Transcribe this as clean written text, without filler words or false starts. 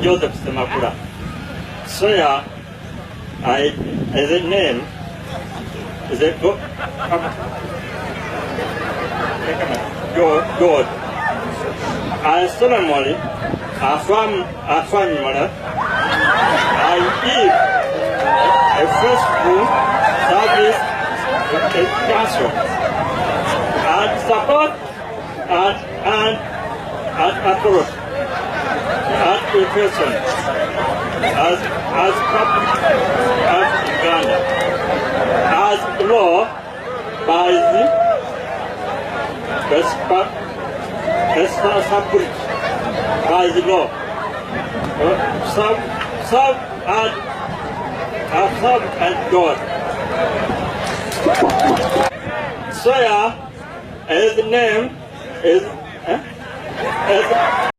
Joseph Semakula, swear as a name, is a God. I solemnly affirm I give a faithful service to the council and support and approach education as public as Uganda, as law by the established by the law. Serve and God. Swear as the name is